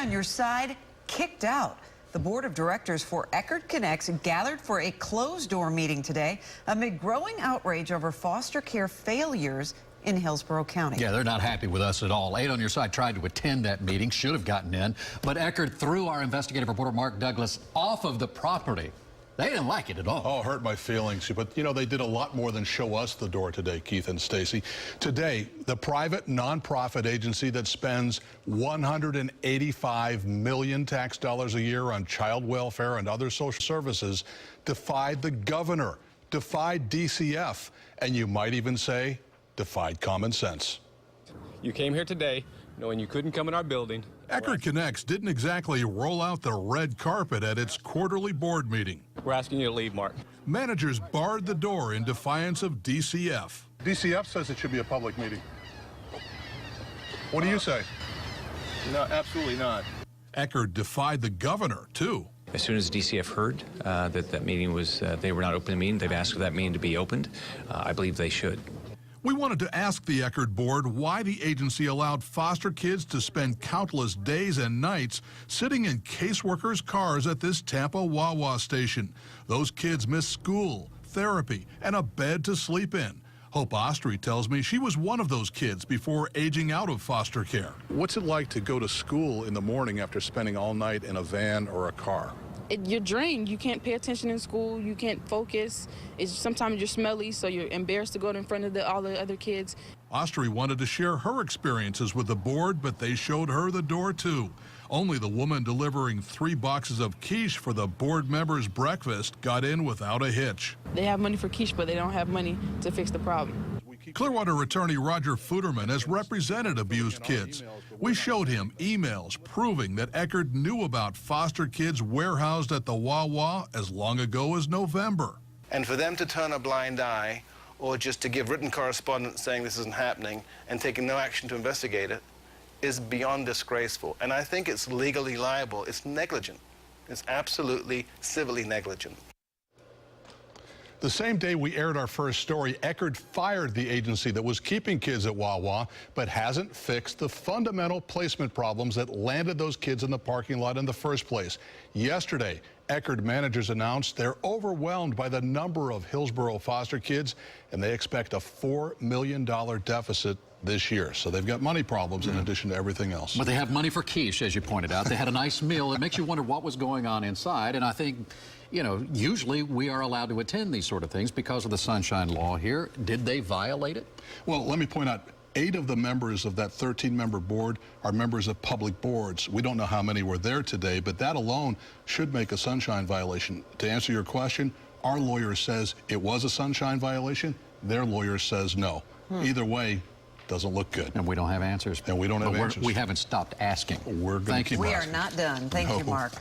on your side, kicked out. The board of directors for Eckerd Connects gathered for a closed-door meeting today amid growing outrage over foster care failures in Hillsborough County. Yeah, they're not happy with us at all. 8 on Your Side tried to attend that meeting, should have gotten in, but Eckerd threw our investigative reporter Mark Douglas off of the property. They didn't like it at all. Oh, hurt my feelings. But, you know, they did a lot more than show us the door today, Keith and Stacy. Today, the private nonprofit agency that spends $185 million tax dollars a year on child welfare and other social services defied the governor, defied DCF, and you might even say defied common sense. You came here today knowing you couldn't come in our building. Eckerd Connects didn't exactly roll out the red carpet at its quarterly board meeting. We're asking you to leave, Mark. Managers barred the door in defiance of DCF. DCF says it should be a public meeting. What do you say? No, absolutely not. Eckerd defied the governor, too. As soon as DCF heard that meeting was, they were not opening the meeting, they've asked for that meeting to be opened. I believe they should. We wanted to ask the Eckerd board why the agency allowed foster kids to spend countless days and nights sitting in caseworkers' cars at this Tampa Wawa station. Those kids miss school, therapy, and a bed to sleep in. Hope Ostry tells me she was one of those kids before aging out of foster care. What's it like to go to school in the morning after spending all night in a van or a car? You're drained. You can't pay attention in school. You can't focus. Sometimes you're smelly, so you're embarrassed to go in front of all the other kids. Ostry wanted to share her experiences with the board, but they showed her the door, too. Only the woman delivering 3 boxes of quiche for the board members' breakfast got in without a hitch. They have money for quiche, but they don't have money to fix the problem. Clearwater attorney Roger Futerman has represented abused kids. We showed him emails proving that Eckerd knew about foster kids warehoused at the Wawa as long ago as November. And for them to turn a blind eye or just to give written correspondence saying this isn't happening and taking no action to investigate it is beyond disgraceful. And I think it's legally liable. It's negligent. It's absolutely civilly negligent. The same day we aired our first story, Eckerd fired the agency that was keeping kids at Wawa, but hasn't fixed the fundamental placement problems that landed those kids in the parking lot in the first place. Yesterday, Eckerd managers announced they're overwhelmed by the number of Hillsborough foster kids, and they expect a $4 million deficit this year. So they've got money problems in addition to everything else. But they have money for quiche, as you pointed out. They had a nice meal. It makes you wonder what was going on inside. And I think, you know, usually we are allowed to attend these sort of things because of the Sunshine Law here. Did they violate it? Well, let me point out, 8 of the members of that 13-member board are members of public boards. We don't know how many were there today, but that alone should make a sunshine violation. To answer your question, our lawyer says it was a sunshine violation. Their lawyer says no. Either way, doesn't look good. And we don't have answers. And we don't have answers. We haven't stopped asking. We're going to keep asking. We are not done. Thank you, Mark.